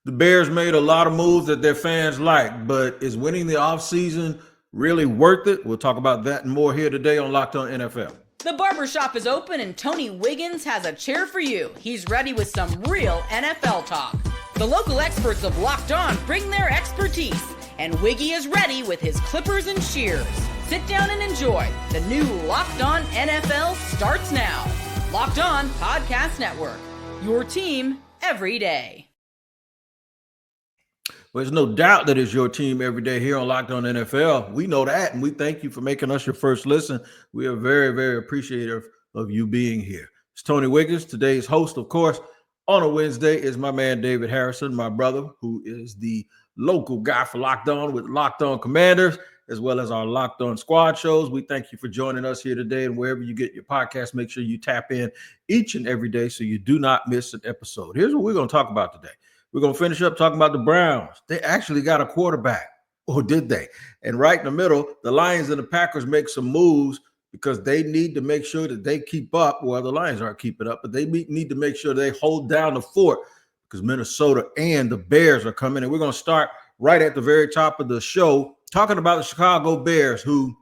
The Bears made a lot of moves that their fans like, but is winning the offseason really worth it? We'll talk about that and more here today on Locked On NFL. The barbershop is open and Tony Wiggins has a chair for you. He's ready with some real NFL talk. The local experts of Locked On bring their expertise, and Wiggy is ready with his clippers and shears. Sit down and enjoy. The new Locked On NFL starts now. Locked On Podcast Network. Your team every day. Well, there's no doubt that it's your team every day here on Locked On NFL. We know that, and we thank you for making us your first listen. We are very, very appreciative of you being here. It's Tony Wiggins. Today's host, of course, on a Wednesday is my man David Harrison, my brother, who is the local guy for Locked On with Locked On Commanders, as well as our Locked On Squad shows. We thank you for joining us here today, and wherever you get your podcast, make sure you tap in each and every day so you do not miss an episode. Here's what we're going to talk about today. We're going to finish up talking about the Browns. They actually got a quarterback, or did they? And right in the middle, the Lions and the Packers make some moves because they need to make sure that they keep up. Well, the Lions aren't keeping up, but they need to make sure they hold down the fort because Minnesota and the Bears are coming. And we're going to start right at the very top of the show talking about the Chicago Bears, who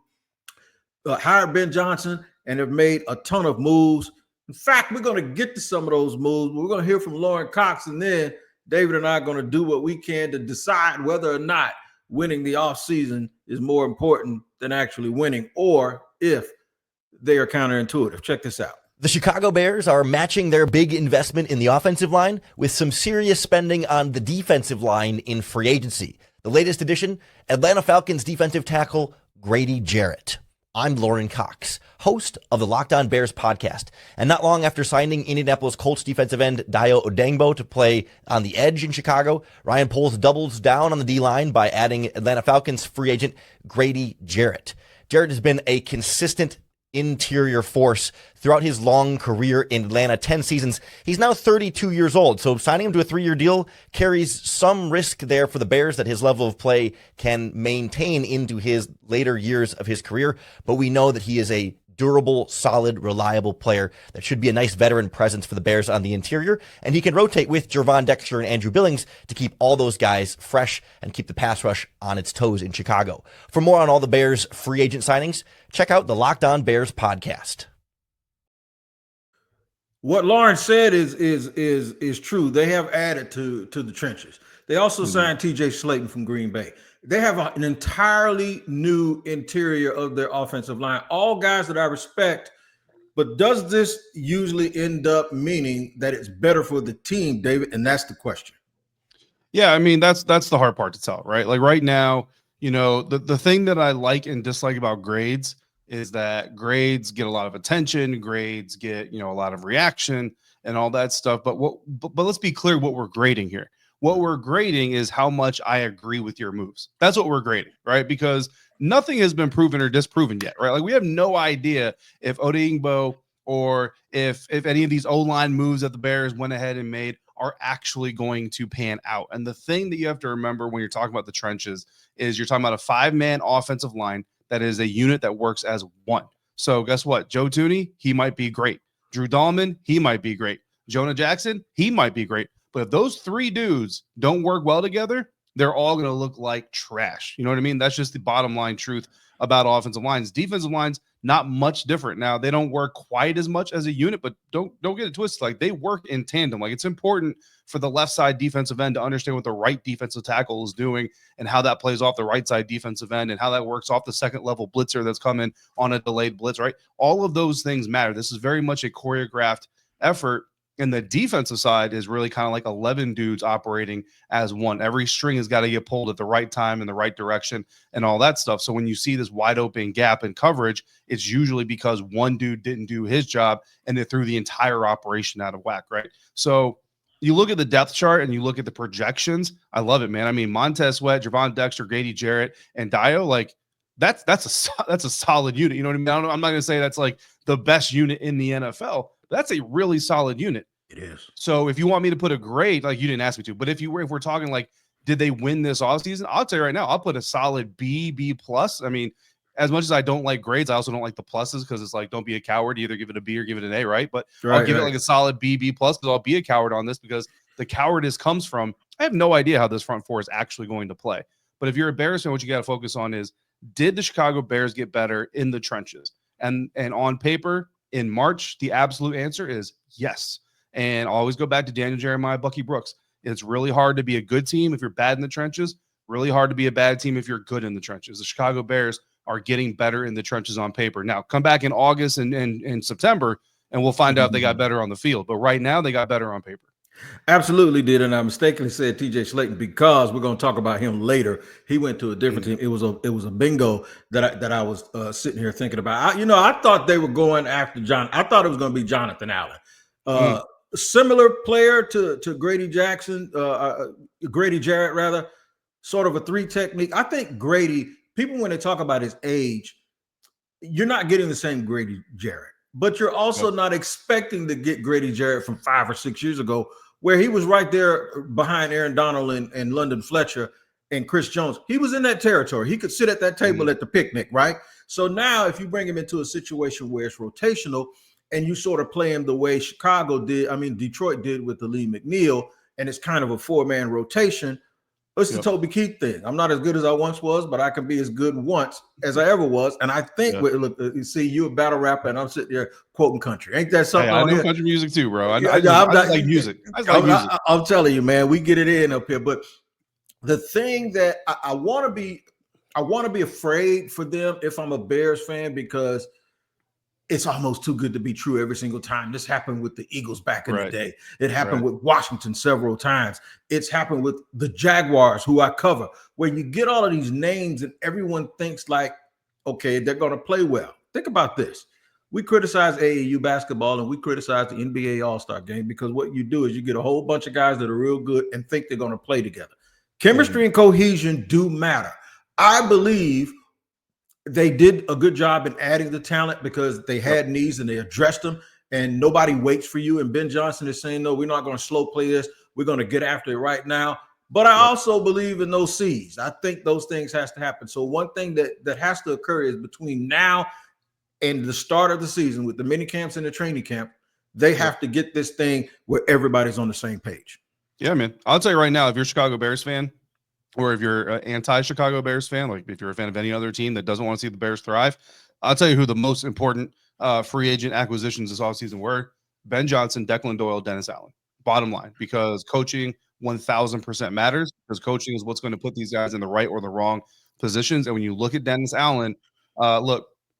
hired Ben Johnson and have made a ton of moves. In fact, we're going to get to some of those moves. We're going to hear from Lauren Cox, and then David and I are going to do what we can to decide whether or not winning the offseason is more important than actually winning, or if they are counterintuitive. Check this out. The Chicago Bears are matching their big investment in the offensive line with some serious spending on the defensive line in free agency. The latest addition, Atlanta Falcons defensive tackle Grady Jarrett. I'm Lauren Cox, host of the Locked On Bears podcast. And not long after signing Indianapolis Colts defensive end Dayo Odeyingbo to play on the edge in Chicago, Ryan Poles doubles down on the D-line by adding Atlanta Falcons free agent Grady Jarrett. Jarrett has been a consistent interior force throughout his long career in Atlanta, 10 seasons. He's now 32 years old, so signing him to a 3-year deal carries some risk there for the Bears that his level of play can maintain into his later years of his career, but we know that he is a durable, solid, reliable player that should be a nice veteran presence for the Bears on the interior, and he can rotate with Gervon Dexter and Andrew Billings to keep all those guys fresh and keep the pass rush on its toes in Chicago. For more on all the Bears free agent signings, check out the Locked On Bears podcast. What Lauren said is true. They have added to the trenches. They also signed TJ Slayton from Green Bay. They have an entirely new interior of their offensive line. All guys that I respect, but does this usually end up meaning that it's better for the team, David? And that's the question. Yeah, I mean, that's the hard part to tell, right? Like right now, you know, the thing that I like and dislike about grades is that grades get a lot of attention, grades get, you know, a lot of reaction and all that stuff. But let's be clear what we're grading here. What we're grading is how much I agree with your moves. That's what we're grading, right? Because nothing has been proven or disproven yet, right? Like we have no idea if Odeyingbo or if any of these O-line moves that the Bears went ahead and made are actually going to pan out. And the thing that you have to remember when you're talking about the trenches is you're talking about a 5-man offensive line that is a unit that works as one. So guess what? Joe Thuney, he might be great. Drew Dahlman, he might be great. Jonah Jackson, he might be great. But if those 3 dudes don't work well together, they're all going to look like trash. You know what I mean? That's just the bottom line truth about offensive lines. Defensive lines, not much different. Now, they don't work quite as much as a unit, but don't get it twisted. Like they work in tandem. Like it's important for the left side defensive end to understand what the right defensive tackle is doing and how that plays off the right side defensive end and how that works off the second level blitzer that's coming on a delayed blitz, right? All of those things matter. This is very much a choreographed effort. And the defensive side is really kind of like 11 dudes operating as one. Every string has got to get pulled at the right time in the right direction and all that stuff. So when you see this wide open gap in coverage, it's usually because one dude didn't do his job and it threw the entire operation out of whack, right? So you look at the depth chart and you look at the projections. I love it, man. I mean, Montez Sweat, Gervon Dexter, Grady Jarrett, and Dayo, like that's a solid unit. You know what I mean? I'm not going to say that's like the best unit in the NFL. That's a really solid unit. It is. So if you want me to put a grade, like you didn't ask me to, but if we're talking like, did they win this offseason? I'll tell you right now, I'll put a solid B plus. I mean, as much as I don't like grades, I also don't like the pluses because it's like, don't be a coward. Either give it a B or give it an A, right? But I'll give it like a solid B plus because I'll be a coward on this because the cowardice comes from I have no idea how this front four is actually going to play. But if you're a Bears fan, what you got to focus on is, did the Chicago Bears get better in the trenches? And on paper, in March, the absolute answer is yes. And I'll always go back to Daniel Jeremiah, Bucky Brooks. It's really hard to be a good team if you're bad in the trenches. Really hard to be a bad team if you're good in the trenches. The Chicago Bears are getting better in the trenches on paper. Now, come back in August and September, and we'll find out if they got better on the field. But right now, they got better on paper. Absolutely did, and I mistakenly said TJ Slayton because we're going to talk about him later. He went to a different team. It was a bingo that I was sitting here thinking about. I thought they were going after John. I thought it was going to be Jonathan Allen, similar player to Grady Jarrett rather, sort of a three technique. I think Grady. People when they talk about his age, you're not getting the same Grady Jarrett, but you're also not expecting to get Grady Jarrett from 5 or 6 years ago, where he was right there behind Aaron Donald and London Fletcher and Chris Jones. He was in that territory. He could sit at that table at the picnic, right? So now if you bring him into a situation where it's rotational and you sort of play him the way Detroit did with the Lee McNeil, and it's kind of a 4-man rotation, it's the Toby Keith thing. I'm not as good as I once was, but I can be as good once as I ever was. And I think, look, you see, you a battle rapper, and I'm sitting there quoting country. Ain't that something? Hey, I know country music too, bro. I like music. I'm telling you, man, we get it in up here. But the thing that I want to be afraid for them if I'm a Bears fan, because it's almost too good to be true every single time. This happened with the Eagles back in the day. It happened with Washington several times. It's happened with the Jaguars, who I cover, where you get all of these names and everyone thinks like, okay, they're going to play well. Think about this. We criticize AAU basketball and we criticize the NBA All-Star game because what you do is you get a whole bunch of guys that are real good and think they're going to play together. Chemistry and cohesion do matter. I believe they did a good job in adding the talent because they had needs and they addressed them, and nobody waits for you. And Ben Johnson is saying, no, we're not going to slow play this. We're going to get after it right now. But I also believe in those C's. I think those things has to happen. So one thing that has to occur is between now and the start of the season with the mini camps and the training camp, they have to get this thing where everybody's on the same page. Yeah, man. I'll tell you right now, if you're a Chicago Bears fan, or if you're an anti-Chicago Bears fan, like if you're a fan of any other team that doesn't want to see the Bears thrive, I'll tell you who the most important free agent acquisitions this offseason were: Ben Johnson, Declan Doyle, Dennis Allen. Bottom line, because coaching 1,000% matters, because coaching is what's going to put these guys in the right or the wrong positions. And when you look at Dennis Allen,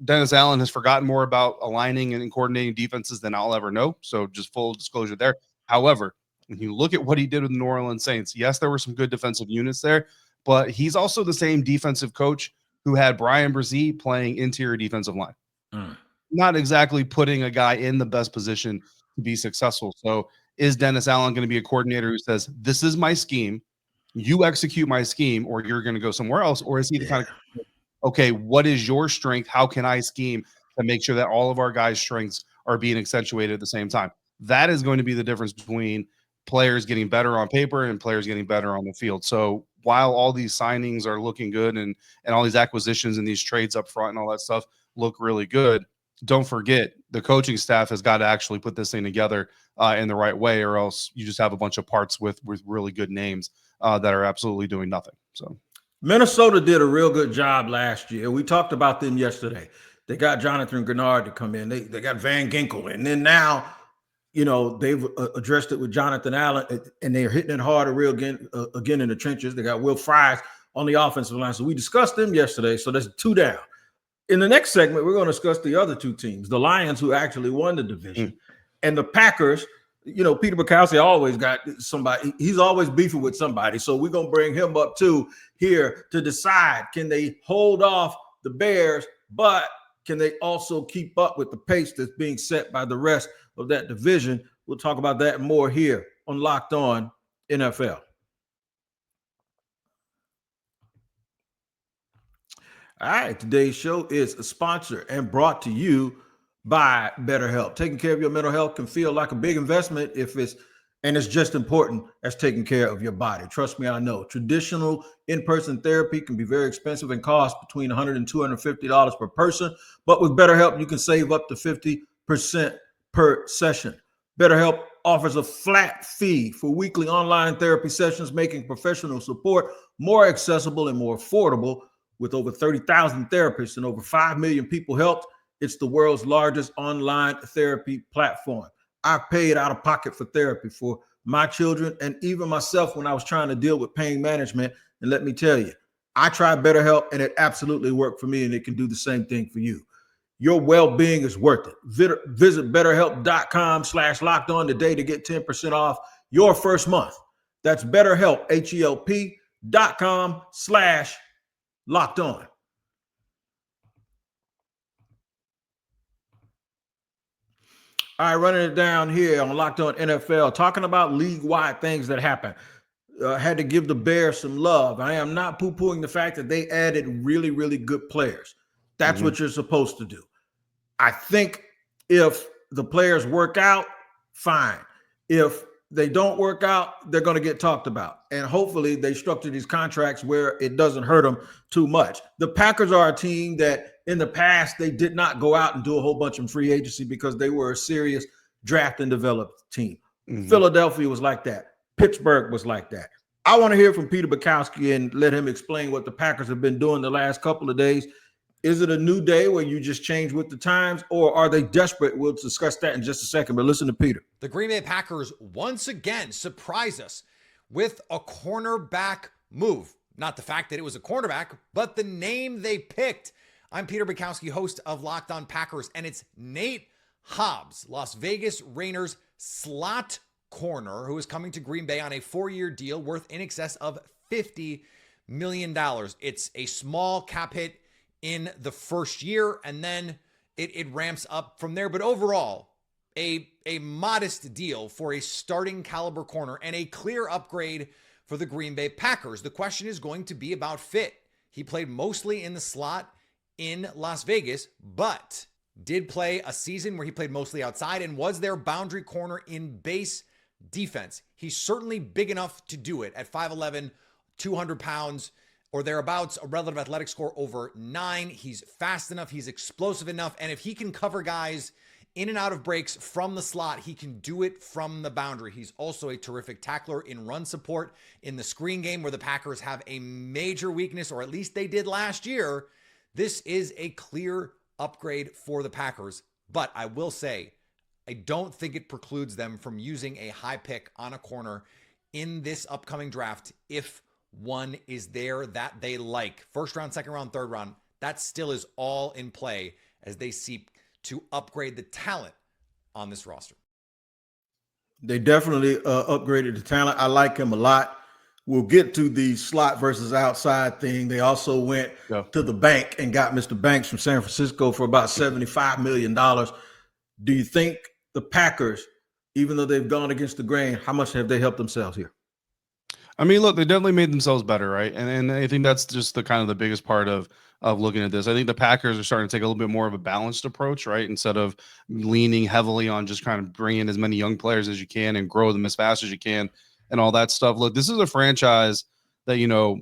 Dennis Allen has forgotten more about aligning and coordinating defenses than I'll ever know. So just full disclosure there. However, when you look at what he did with the New Orleans Saints, yes, there were some good defensive units there, but he's also the same defensive coach who had Brian Brzee playing interior defensive line. Not exactly putting a guy in the best position to be successful. So is Dennis Allen going to be a coordinator who says, this is my scheme, you execute my scheme, or you're going to go somewhere else? Or is he the kind of, okay, what is your strength? How can I scheme to make sure that all of our guys' strengths are being accentuated at the same time? That is going to be the difference between players getting better on paper and players getting better on the field. So while all these signings are looking good and all these acquisitions and these trades up front and all that stuff look really good, don't forget the coaching staff has got to actually put this thing together in the right way, or else you just have a bunch of parts with really good names that are absolutely doing nothing. So Minnesota did a real good job last year. We talked about them yesterday. They got Jonathan Grenard to come in. They got Van Ginkel. And then now, they've addressed it with Jonathan Allen, and they're hitting it harder again in the trenches. They got Will Fries on the offensive line. So we discussed them yesterday. So that's 2 down. In the next segment, we're going to discuss the other 2 teams, the Lions, who actually won the division, and the Packers. Peter Bukowski always got somebody. He's always beefing with somebody. So we're going to bring him up too here to decide, can they hold off the Bears, but can they also keep up with the pace that's being set by the rest of that division? We'll talk about that more here on Locked On NFL. All right, today's show is sponsored and brought to you by BetterHelp. Taking care of your mental health can feel like a big investment and it's just important as taking care of your body. Trust me, I know. Traditional in-person therapy can be very expensive and cost between $100 and $250 per person. But with BetterHelp, you can save up to 50% per session. BetterHelp offers a flat fee for weekly online therapy sessions, making professional support more accessible and more affordable. With over 30,000 therapists and over 5 million people helped, it's the world's largest online therapy platform. I've paid out of pocket for therapy for my children and even myself when I was trying to deal with pain management. And let me tell you, I tried BetterHelp and it absolutely worked for me, and it can do the same thing for you. Your well-being is worth it. Visit betterhelp.com/lockedon today to get 10% off your first month. That's BetterHelp, HELP.com/lockedon. All right, running it down here on Locked On NFL, talking about league-wide things that happen. Had to give the Bears some love. I am not poo-pooing the fact that they added really, really good players. That's what you're supposed to do. I think if the players work out, fine. If they don't work out, they're going to get talked about. And hopefully they structure these contracts where it doesn't hurt them too much. The Packers are a team that in the past, they did not go out and do a whole bunch of free agency because they were a serious draft and develop team. Philadelphia was like that. Pittsburgh was like that. I want to hear from Peter Bukowski and let him explain what the Packers have been doing the last couple of days. Is it a new day where you just change with the times, or are they desperate? We'll discuss that in just a second, but listen to Peter. The Green Bay Packers once again surprised us with a cornerback move. Not the fact that it was a cornerback, but the name they picked. I'm Peter Bukowski, host of Locked On Packers, and it's Nate Hobbs, Las Vegas Raiders slot corner, who is coming to Green Bay on a 4-year deal worth in excess of $50 million. It's a small cap hit in the first year, and then it ramps up from there. But overall, a modest deal for a starting caliber corner and a clear upgrade for the Green Bay Packers. The question is going to be about fit. He played mostly in the slot in Las Vegas, but did play a season where he played mostly outside and was their boundary corner in base defense. He's certainly big enough to do it at 5'11", 200 pounds or thereabouts, a relative athletic score over 9. He's fast enough. He's explosive enough. And if he can cover guys in and out of breaks from the slot, he can do it from the boundary. He's also a terrific tackler in run support in the screen game, where the Packers have a major weakness, or at least they did last year. This is a clear upgrade for the Packers, but I will say, I don't think it precludes them from using a high pick on a corner in this upcoming draft if one is there that they like. First round, second round, third round, that still is all in play as they seek to upgrade the talent on this roster. They definitely upgraded the talent. I like him a lot. We'll get to the slot versus outside thing. They also went to the bank and got Mr. Banks from San Francisco for about $75 million. Do you think the Packers, even though they've gone against the grain, how much have they helped themselves here? I mean, look, they definitely made themselves better, right? And I think that's just the kind of the biggest part of looking at this. I think the Packers are starting to take a little bit more of a balanced approach, right? Instead of leaning heavily on just kind of bringing as many young players as you can and grow them as fast as you can and all that stuff. Look, this is a franchise that, you know,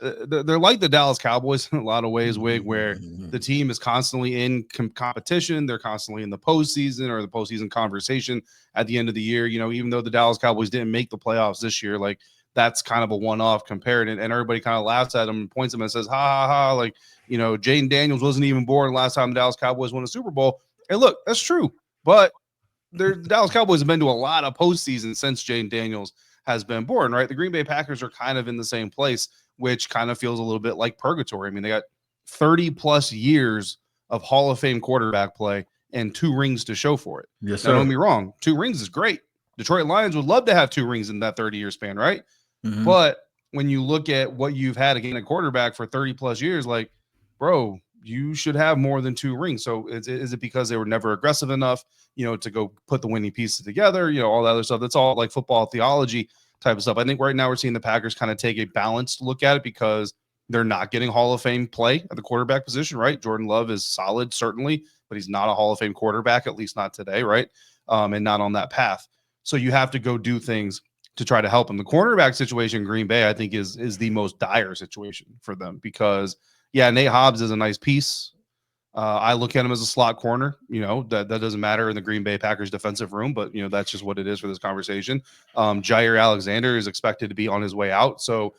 they're like the Dallas Cowboys in a lot of ways, Wig, where the team is constantly in competition. They're constantly in the postseason or the postseason conversation at the end of the year. You know, even though the Dallas Cowboys didn't make the playoffs this year, like, that's kind of a one-off compared, and everybody kind of laughs at him and points at him and says, ha, ha, ha, like, you know, Jaden Daniels wasn't even born last time the Dallas Cowboys won a Super Bowl. And look, that's true, but the Dallas Cowboys have been to a lot of postseasons since Jaden Daniels has been born, right? The Green Bay Packers are kind of in the same place, which kind of feels a little bit like purgatory. I mean, they got 30-plus years of Hall of Fame quarterback play and 2 rings to show for it. Yes, sir. Now, don't get me wrong, 2 rings is great. Detroit Lions would love to have 2 rings in that 30-year span, right? But when you look at what you've had again, a quarterback for 30-plus years, like, bro, you should have more than 2 rings. So is it because they were never aggressive enough, you know, to go put the winning pieces together, you know, all that other stuff? That's all like football theology type of stuff. I think right now we're seeing the Packers kind of take a balanced look at it because they're not getting Hall of Fame play at the quarterback position, right? Jordan Love is solid, certainly, but he's not a Hall of Fame quarterback, at least not today, right? And not on that path. So you have to go do things to try to help him. The cornerback situation in Green Bay, I think, is the most dire situation for them because, yeah, Nate Hobbs is a nice piece. I look at him as a slot corner. That doesn't matter in the Green Bay Packers defensive room, but that's just what it is for this conversation. Jair Alexander is expected to be on his way out, so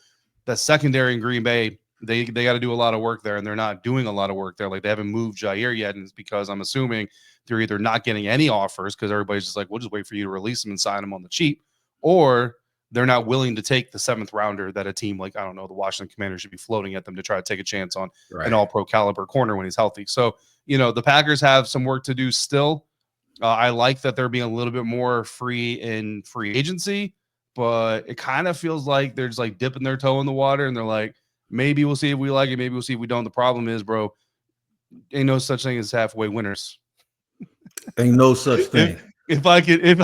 the secondary in Green Bay, they got to do a lot of work there, and they're not doing a lot of work there. Like, they haven't moved Jair yet, and it's because I'm assuming they're either not getting any offers because everybody's just like, we'll just wait for you to release him and sign him on the cheap, or they're not willing to take the 7th rounder that a team like, I don't know, the Washington Commanders should be floating at them to try to take a chance on an all-pro caliber corner when he's healthy. So, the Packers have some work to do still. I like that they're being a little bit more free in free agency, but it kind of feels like they're just like dipping their toe in the water, and they're like, maybe we'll see if we like it, maybe we'll see if we don't. The problem is, bro, ain't no such thing as halfway winners. Ain't no such thing. If I can do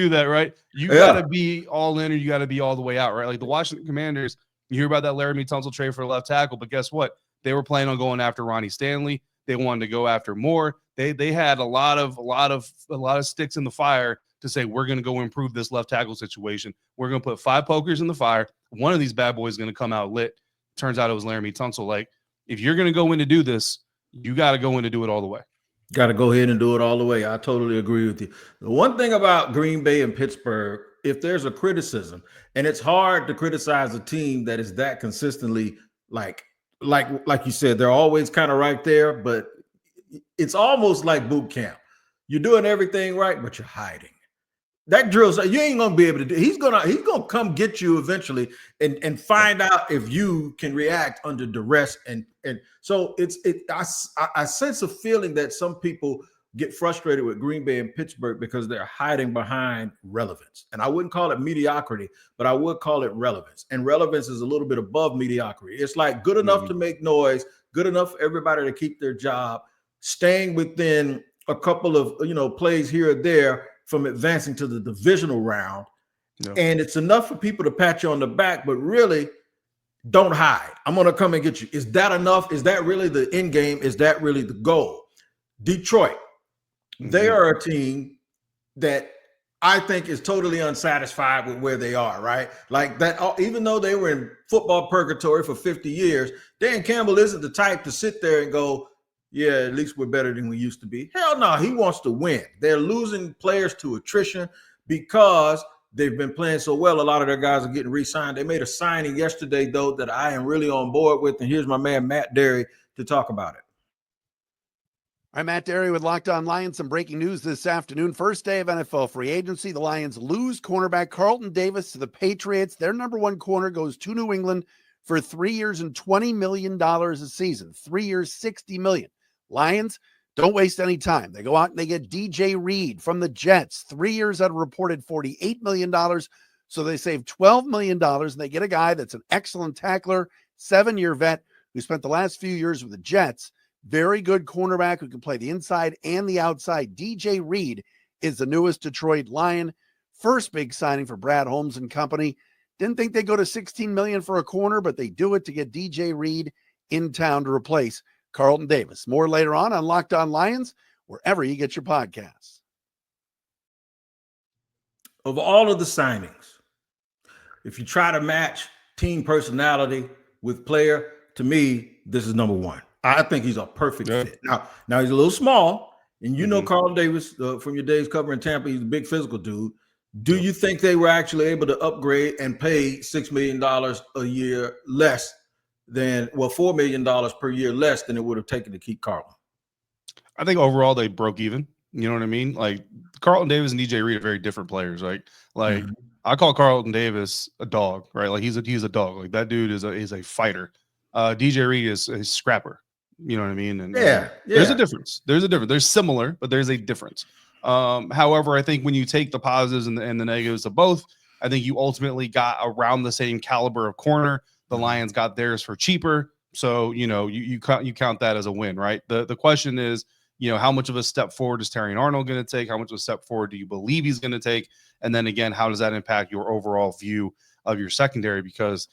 that, right? You gotta be all in, or you gotta be all the way out, right? Like the Washington Commanders, you hear about that Laramie Tunsil trade for a left tackle, but guess what? They were planning on going after Ronnie Stanley. They wanted to go after Moore. They had a lot of sticks in the fire to say, we're gonna go improve this left tackle situation. We're gonna put 5 pokers in the fire. One of these bad boys is gonna come out lit. Turns out it was Laramie Tunsil. Like, if you're gonna go in to do this, you gotta go in to do it all the way. Got to go ahead and do it all the way. I totally agree with you. The one thing about Green Bay and Pittsburgh, if there's a criticism, and it's hard to criticize a team that is that consistently like you said, they're always kind of right there, but it's almost like boot camp. You're doing everything right, but you're hiding. That drills, you ain't gonna be able to do. He's gonna come get you eventually and find out if you can react under duress. And so I sense a feeling that some people get frustrated with Green Bay and Pittsburgh because they're hiding behind relevance. And I wouldn't call it mediocrity, but I would call it relevance. And relevance is a little bit above mediocrity. It's like good enough to make noise, good enough for everybody to keep their job, staying within a couple of plays here or there from advancing to the divisional round. And it's enough for people to pat you on the back, but really don't hide. I'm going to come and get you. Is that enough? Is that really the end game? Is that really the goal? Detroit, they are a team that I think is totally unsatisfied with where they are, right? Like that, even though they were in football purgatory for 50 years, Dan Campbell isn't the type to sit there and go, yeah, at least we're better than we used to be. Hell no, he wants to win. They're losing players to attrition because they've been playing so well. A lot of their guys are getting re-signed. They made a signing yesterday, though, that I am really on board with. And here's my man, Matt Derry, to talk about it. I'm Matt Derry with Locked On Lions. Some breaking news this afternoon. First day of NFL free agency. The Lions lose cornerback Carlton Davis to the Patriots. Their number 1 corner goes to New England for 3 years and $20 million a season. 3 years, $60 million. Lions don't waste any time. They go out and they get DJ Reed from the Jets. 3 years at a reported $48 million. So they save $12 million, and they get a guy that's an excellent tackler, 7-year vet who spent the last few years with the Jets. Very good cornerback who can play the inside and the outside. DJ Reed is the newest Detroit Lion. First big signing for Brad Holmes and company. Didn't think they'd go to $16 million for a corner, but they do it to get DJ Reed in town to replace Carlton Davis. More later on Locked On Lions, wherever you get your podcasts. Of all of the signings, if you try to match team personality with player, to me, this is number 1. I think he's a perfect fit. Now he's a little small, and Carlton Davis from your days covering Tampa, he's a big physical dude. Do you think they were actually able to upgrade and pay $6 million a year less than, $4 million per year less than it would have taken to keep Carlton? I think overall they broke even. You know what I mean? Like Carlton Davis and DJ Reed are very different players, right? Like I call Carlton Davis a dog, right? Like he's a dog. Like that dude is a fighter. DJ Reed is a scrapper. You know what I mean? And there's a difference. They're similar, but there's a difference. However, I think when you take the positives and the negatives of both, I think you ultimately got around the same caliber of corner. The Lions got theirs for cheaper. So, you count that as a win, right? The question is, how much of a step forward is Terry Arnold going to take? How much of a step forward do you believe he's going to take? And then again, how does that impact your overall view of your secondary? Because,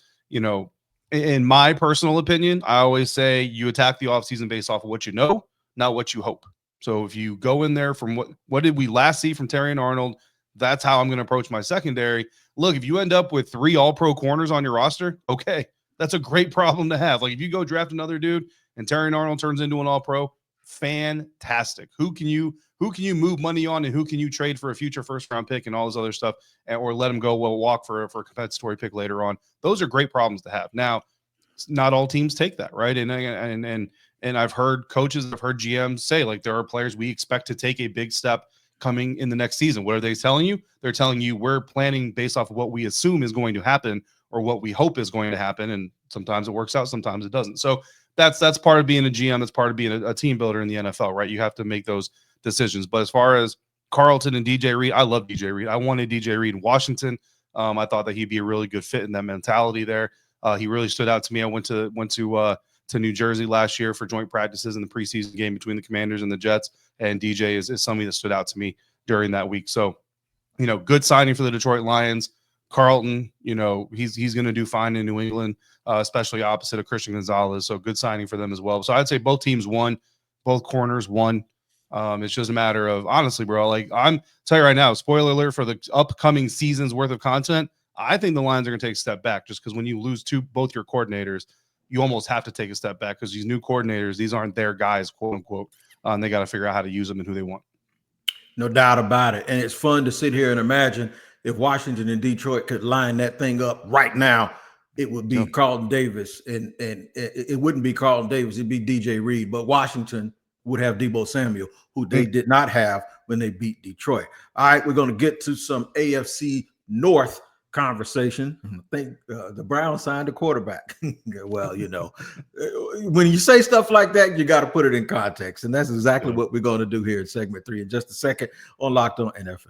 in my personal opinion, I always say you attack the offseason based off of what you know, not what you hope. So if you go in there from what did we last see from Terry and Arnold, that's how I'm going to approach my secondary. Look, if you end up with 3 all-pro corners on your roster, okay, that's a great problem to have. Like if you go draft another dude and Terry Arnold turns into an All-Pro, fantastic. Who can you move money on, and who can you trade for a future first-round pick and all this other stuff, or let him go walk for a compensatory pick later on? Those are great problems to have. Now, not all teams take that, right? And I've heard coaches, I've heard GMs say, like, there are players we expect to take a big step coming in the next season. What are they telling you? They're telling you we're planning based off of what we assume is going to happen or what we hope is going to happen. And sometimes it works out, sometimes it doesn't. So that's part of being a GM. That's part of being a team builder in the NFL, right? You have to make those decisions. But as far as Carlton and DJ Reed, I love DJ Reed. I wanted DJ Reed in Washington. I thought that he'd be a really good fit in that mentality there. He really stood out to me. I went to New Jersey last year for joint practices in the preseason game between the Commanders and the Jets, and DJ is somebody that stood out to me during that week. So, good signing for the Detroit Lions. Carlton, he's going to do fine in New England, especially opposite of Christian Gonzalez. So good signing for them as well. So I'd say both teams won, both corners won. It's just a matter of, honestly, bro, like I'm tell you right now, spoiler alert for the upcoming season's worth of content, I think the Lions are going to take a step back, just because when you lose both your coordinators, you almost have to take a step back, because these new coordinators, these aren't their guys, quote unquote. And they got to figure out how to use them and who they want. No doubt about it. And it's fun to sit here and imagine if Washington and Detroit could line that thing up right now, it would be Carlton Davis, and it wouldn't be Carlton Davis, it'd be DJ Reed. But Washington would have Deebo Samuel, who they did not have when they beat Detroit. All right, we're going to get to some AFC North conversation. I think the Browns signed a quarterback. Well, when you say stuff like that, you got to put it in context. And that's exactly what we're going to do here in segment 3 in just a second on Locked On NFL.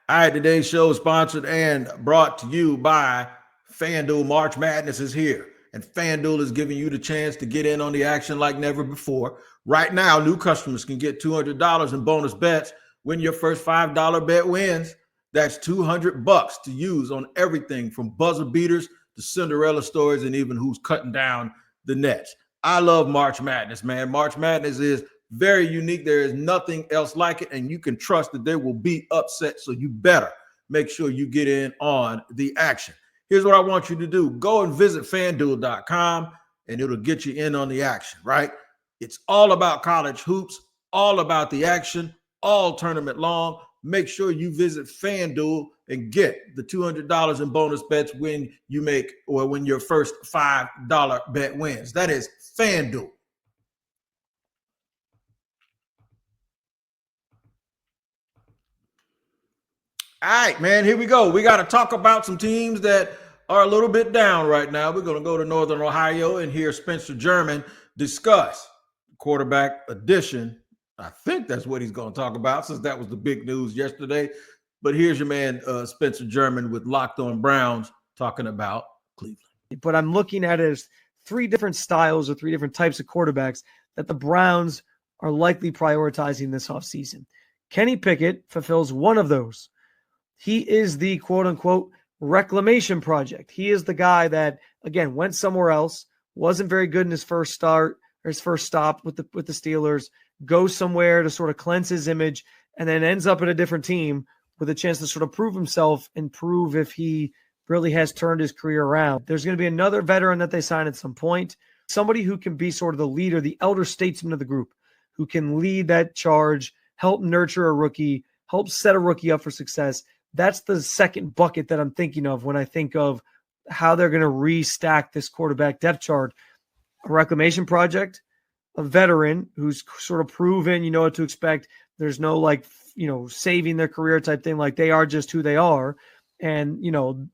All right, today's show is sponsored and brought to you by FanDuel. March Madness is here, and FanDuel is giving you the chance to get in on the action like never before. Right now, new customers can get $200 in bonus bets when your first $5 bet wins. That's $200 to use on everything from buzzer beaters to Cinderella stories and even who's cutting down the nets. I love March Madness, man. March Madness is very unique. There is nothing else like it, and you can trust that there will be upset, so you better make sure you get in on the action. Here's what I want you to do. Go and visit FanDuel.com, and it'll get you in on the action, right? It's all about college hoops, all about the action, all tournament long. Make sure you visit FanDuel and get the $200 in bonus bets when your first $5 bet wins. That is FanDuel. All right, man, here we go. We got to talk about some teams that are a little bit down right now. We're going to go to Northern Ohio and hear Spencer German discuss quarterback addition. I think that's what he's going to talk about, since that was the big news yesterday. But here's your man, Spencer German, with Locked On Browns, talking about Cleveland. But I'm looking at it as 3 different styles or 3 different types of quarterbacks that the Browns are likely prioritizing this offseason. Kenny Pickett fulfills one of those. He is the quote-unquote reclamation project. He is the guy that, again, went somewhere else, wasn't very good in his first start or his first stop with the Steelers, goes somewhere to sort of cleanse his image, and then ends up at a different team with a chance to sort of prove himself and prove if he really has turned his career around. There's going to be another veteran that they sign at some point, somebody who can be sort of the leader, the elder statesman of the group, who can lead that charge, help nurture a rookie, help set a rookie up for success. That's the second bucket that I'm thinking of when I think of how they're going to restack this quarterback depth chart. A reclamation project, a veteran who's sort of proven, you know what to expect. There's no saving their career type thing. Like, they are just who they are. And,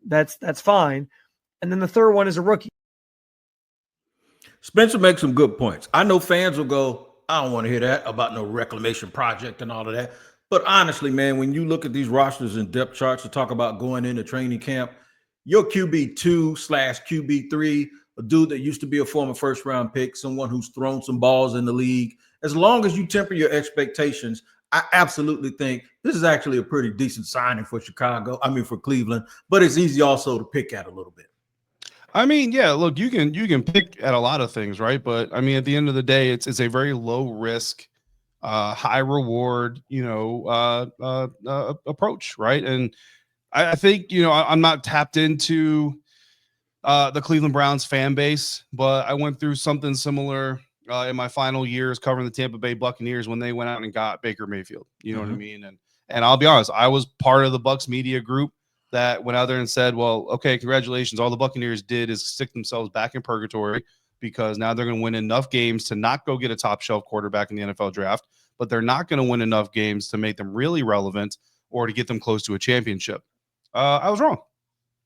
that's fine. And then the third one is a rookie. Spencer makes some good points. I know fans will go, I don't want to hear that about no reclamation project and all of that. But honestly, man, when you look at these rosters and depth charts to talk about going into training camp, your QB2/QB3, a dude that used to be a former first-round pick, someone who's thrown some balls in the league, as long as you temper your expectations, I absolutely think this is actually a pretty decent signing for for Cleveland, but it's easy also to pick at a little bit. I mean, yeah, look, you can pick at a lot of things, right? But I mean, at the end of the day, it's a very low risk, high reward, approach, right? And I think, I'm not tapped into the Cleveland Browns fan base, but I went through something similar in my final years covering the Tampa Bay Buccaneers when they went out and got Baker Mayfield. You know what I mean? And I'll be honest, I was part of the Bucs media group that went out there and said, well, okay, congratulations. All the Buccaneers did is stick themselves back in purgatory because now they're going to win enough games to not go get a top shelf quarterback in the NFL draft, but they're not going to win enough games to make them really relevant or to get them close to a championship. I was wrong,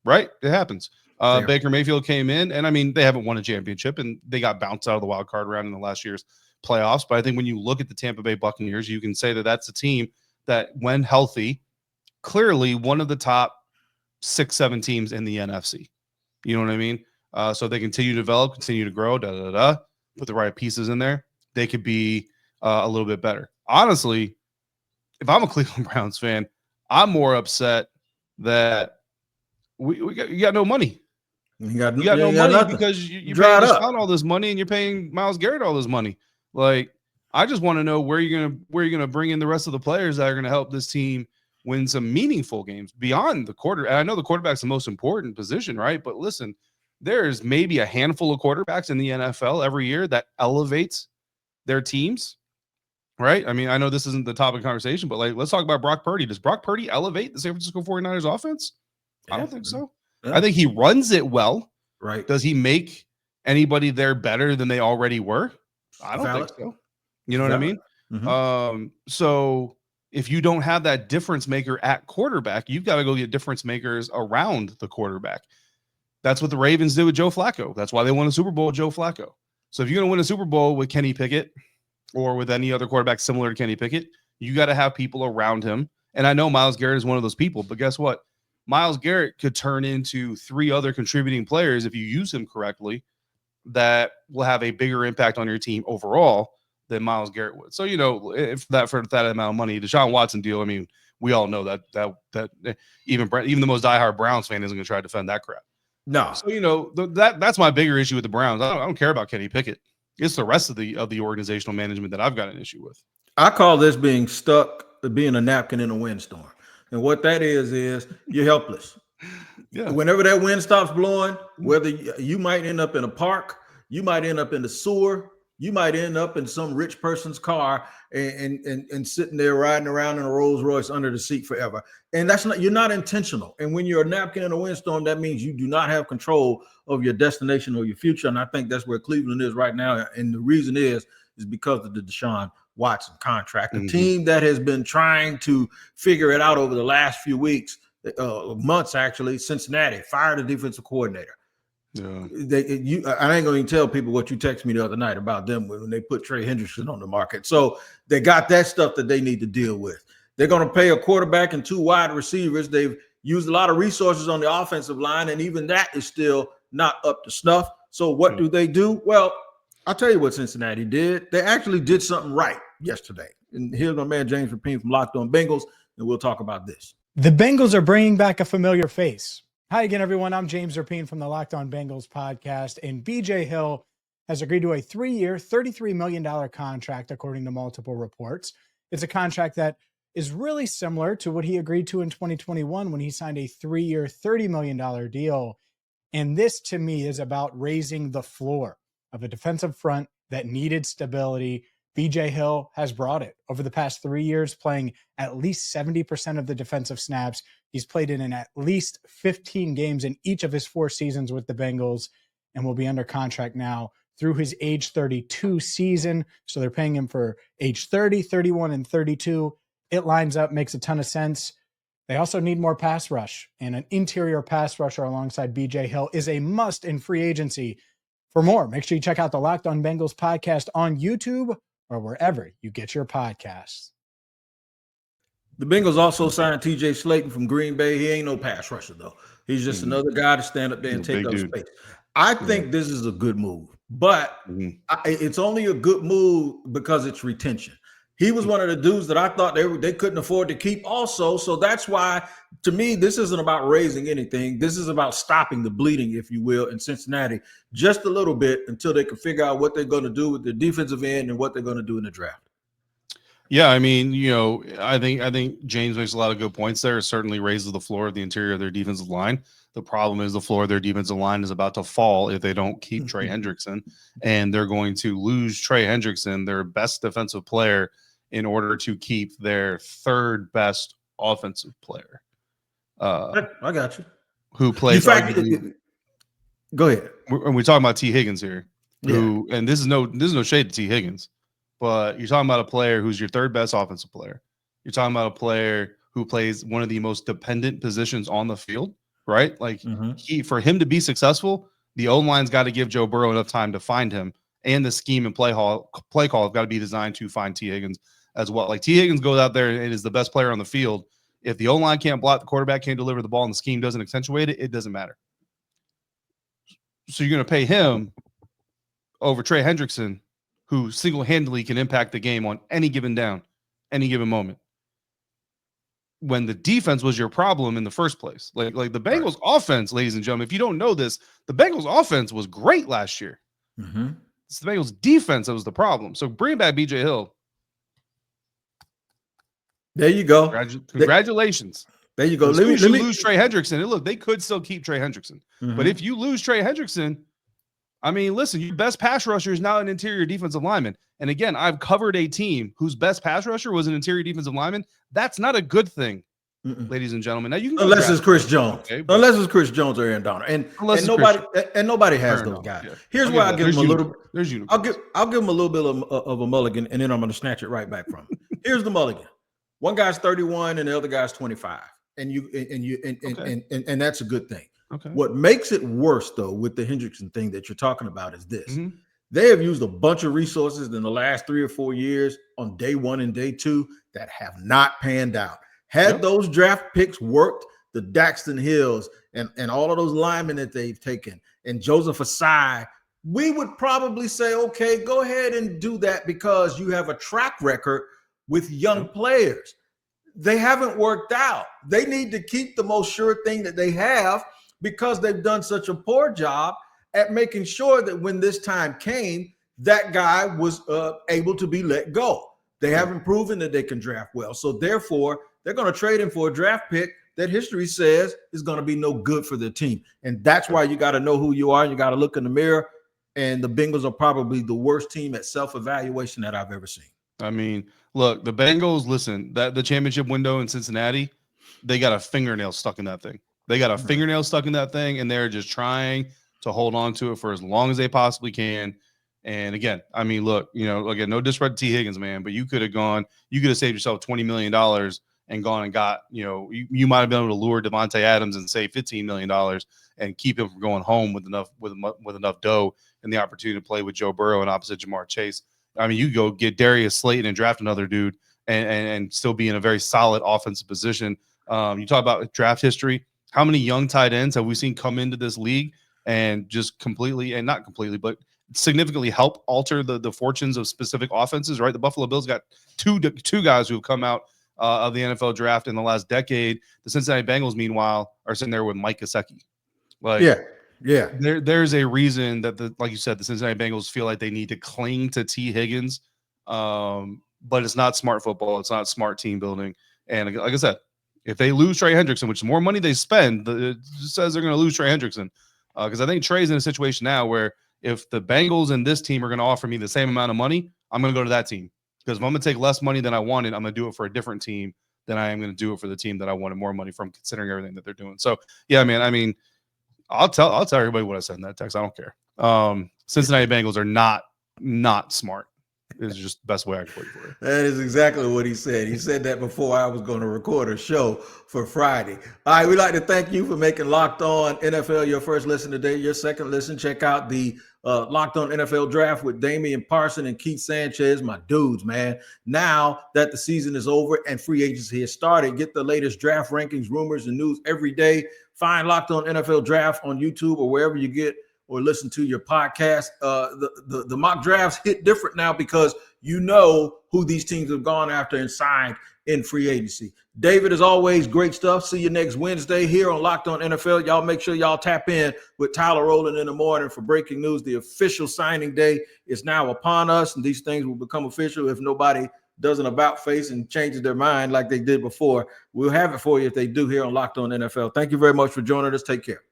right? It happens. Baker Mayfield came in, and I mean, they haven't won a championship, and they got bounced out of the wild card round in the last year's playoffs. But I think when you look at the Tampa Bay Buccaneers, you can say that that's a team that, when healthy, clearly one of the top 6-7 teams in the NFC. You know what I mean? So they continue to develop, continue to grow, put the right pieces in there. They could be a little bit better. Honestly, if I'm a Cleveland Browns fan, I'm more upset that you got no money. You got no money nothing. because you're paying Deshaun all this money and you're paying Myles Garrett all this money. Like, I just want to know where you're gonna bring in the rest of the players that are gonna help this team win some meaningful games beyond the quarter. And I know the quarterback's the most important position, right? But listen, there's maybe a handful of quarterbacks in the NFL every year that elevates their teams, right? I mean, I know this isn't the topic of conversation, but like, let's talk about Brock Purdy. Does Brock Purdy elevate the San Francisco 49ers offense? I don't think so. I think he runs it well. Right. Does he make anybody there better than they already were? I don't think so. You know what I mean? So if you don't have that difference maker at quarterback, you've got to go get difference makers around the quarterback. That's what the Ravens did with Joe Flacco. That's why they won a Super Bowl with Joe Flacco. So if you're going to win a Super Bowl with Kenny Pickett or with any other quarterback similar to Kenny Pickett, you got to have people around him. And I know Myles Garrett is one of those people, but guess what? Myles Garrett could turn into 3 other contributing players if you use him correctly that will have a bigger impact on your team overall than Myles Garrett would. So, you know, if that for that amount of money, Deshaun Watson deal, I mean, we all know that even the most diehard Browns fan isn't going to try to defend that crap. No. So, you know, that's my bigger issue with the Browns. I don't care about Kenny Pickett. It's the rest of the organizational management that I've got an issue with. I call this being a napkin in a windstorm. And what that is you're helpless. Yeah. Whenever that wind stops blowing, whether you might end up in a park, you might end up in the sewer, you might end up in some rich person's car and sitting there riding around in a Rolls Royce under the seat forever. And you're not intentional. And when you're a napkin in a windstorm, that means you do not have control of your destination or your future. And I think that's where Cleveland is right now. And the reason is because of the Deshaun Watson contract. A team that has been trying to figure it out over the last few weeks, months actually. Cincinnati fired a defensive coordinator. Yeah. I ain't going to tell people what you texted me the other night about them when they put Trey Hendrickson on the market. So they got that stuff that they need to deal with. They're going to pay a quarterback and 2 wide receivers. They've used a lot of resources on the offensive line, and even that is still not up to snuff. So what do? Well, I'll tell you what Cincinnati did. They actually did something right yesterday. And here's my man James Rapine from Locked On Bengals, and we'll talk about this. The Bengals are bringing back a familiar face. Hi again, everyone. I'm James Rapine from the Locked On Bengals podcast, and BJ Hill has agreed to a 3-year, $33 million contract, according to multiple reports. It's a contract that is really similar to what he agreed to in 2021 when he signed a 3-year, $30 million deal. And this, to me, is about raising the floor of a defensive front that needed stability. BJ Hill has brought it over the past 3 years, playing at least 70% of the defensive snaps. He's played in at least 15 games in each of his 4 seasons with the Bengals and will be under contract now through his age 32 season. So they're paying him for age 30, 31, and 32. It lines up, makes a ton of sense. They also need more pass rush, and an interior pass rusher alongside BJ Hill is a must in free agency. For more, make sure you check out the Locked On Bengals podcast on YouTube or wherever you get your podcasts. The Bengals also signed TJ Slayton from Green Bay. He ain't no pass rusher, though. He's just another guy to stand up there and take up space. I think this is a good move, but it's only a good move because it's retention. He was one of the dudes that I thought they couldn't afford to keep also. So that's why, to me, this isn't about raising anything. This is about stopping the bleeding, if you will, in Cincinnati just a little bit until they can figure out what they're going to do with the defensive end and what they're going to do in the draft. Yeah, I mean, I think James makes a lot of good points there. It certainly raises the floor of the interior of their defensive line. The problem is the floor of their defensive line is about to fall if they don't keep Trey Hendrickson, and they're going to lose Trey Hendrickson, their best defensive player, in order to keep their third best offensive player. I got you. Who plays arguably. Go ahead. We're talking about T. Higgins here, and this is no shade to T. Higgins, but you're talking about a player who's your third best offensive player. You're talking about a player who plays one of the most dependent positions on the field, right? Like for him to be successful, the O-line's got to give Joe Burrow enough time to find him, and the scheme and play call have got to be designed to find T. Higgins as well. Like T. Higgins goes out there and is the best player on the field. If the O-line can't block, the quarterback can't deliver the ball, and the scheme doesn't accentuate it, it doesn't matter. So you're going to pay him over Trey Hendrickson, who single-handedly can impact the game on any given down, any given moment, when the defense was your problem in the first place. Like the Bengals offense, ladies and gentlemen, if you don't know this, the Bengals offense was great last year. It's the Bengals defense that was the problem. So bring back BJ Hill. There you go. Congratulations. There you go. Let me lose Trey Hendrickson. And look, they could still keep Trey Hendrickson. But if you lose Trey Hendrickson, I mean, listen, your best pass rusher is now an interior defensive lineman. And again, I've covered a team whose best pass rusher was an interior defensive lineman. That's not a good thing, ladies and gentlemen. Now you can unless it's Chris Jones. Okay, unless it's Chris Jones or Aaron Donald. And nobody has those guys. Yeah. Here's why I'll give him a little. I'll give him a little bit of a mulligan, and then I'm going to snatch it right back from him. Here's the mulligan. One guy's 31 and the other guy's 25. And that's a good thing. Okay. What makes it worse, though, with the Hendrickson thing that you're talking about is this. They have used a bunch of resources in the last 3 or 4 years on day one and day two that have not panned out. Had those draft picks worked, the Daxton Hills and all of those linemen that they've taken and Joseph Asai, we would probably say, okay, go ahead and do that because you have a track record with young players. They haven't worked out. They need to keep the most sure thing that they have because they've done such a poor job at making sure that when this time came, that guy was able to be let go. They haven't proven that they can draft well. So therefore, they're going to trade him for a draft pick that history says is going to be no good for their team. And that's why you got to know who you are. And you got to look in the mirror. And the Bengals are probably the worst team at self-evaluation that I've ever seen. I mean, look, the Bengals, listen, that the championship window in Cincinnati, they got a fingernail stuck in that thing. They got a fingernail stuck in that thing, and they're just trying to hold on to it for as long as they possibly can. And again, I mean, look, again, no disrespect to T. Higgins, man, but you could have saved yourself $20 million and gone and got, you might have been able to lure Devontae Adams and save $15 million and keep him from going home with enough dough and the opportunity to play with Joe Burrow and opposite Jamar Chase. I mean, you go get Darius Slayton and draft another dude and still be in a very solid offensive position. You talk about draft history. How many young tight ends have we seen come into this league and just completely, and not completely, but significantly help alter the fortunes of specific offenses, right? The Buffalo Bills got two guys who have come out of the NFL draft in the last decade. The Cincinnati Bengals, meanwhile, are sitting there with Mike Gesicki. Yeah. There's a reason that like you said, the Cincinnati Bengals feel like they need to cling to T. Higgins, but it's not smart football. It's not smart team building. And like I said, if they lose Trey Hendrickson, which the more money they spend, it says they're going to lose Trey Hendrickson. Because I think Trey's in a situation now where if the Bengals and this team are going to offer me the same amount of money, I'm going to go to that team. Because if I'm going to take less money than I wanted, I'm going to do it for a different team than I am going to do it for the team that I wanted more money from, considering everything that they're doing. So, yeah, man, I mean, I'll tell everybody what I said in that text. I don't care. Cincinnati Bengals are not smart. Is just the best way I can put it for you. That is exactly what he said. He said that before I was going to record a show for Friday. All right, we'd like to thank you for making Locked On NFL your first listen today, your second listen. Check out the Locked On NFL Draft with Damian Parson and Keith Sanchez, my dudes, man. Now that the season is over and free agency has started, get the latest draft rankings, rumors, and news every day. Find Locked On NFL Draft on YouTube or wherever you get or listen to your podcast. The mock drafts hit different now because you know who these teams have gone after and signed in free agency. David, as always, great stuff. See you next Wednesday here on Locked On NFL. Y'all make sure y'all tap in with Tyler Rowland in the morning for breaking news. The official signing day is now upon us, and these things will become official if nobody does an about face and changes their mind like they did before. We'll have it for you if they do here on Locked On NFL. Thank you very much for joining us. Take care.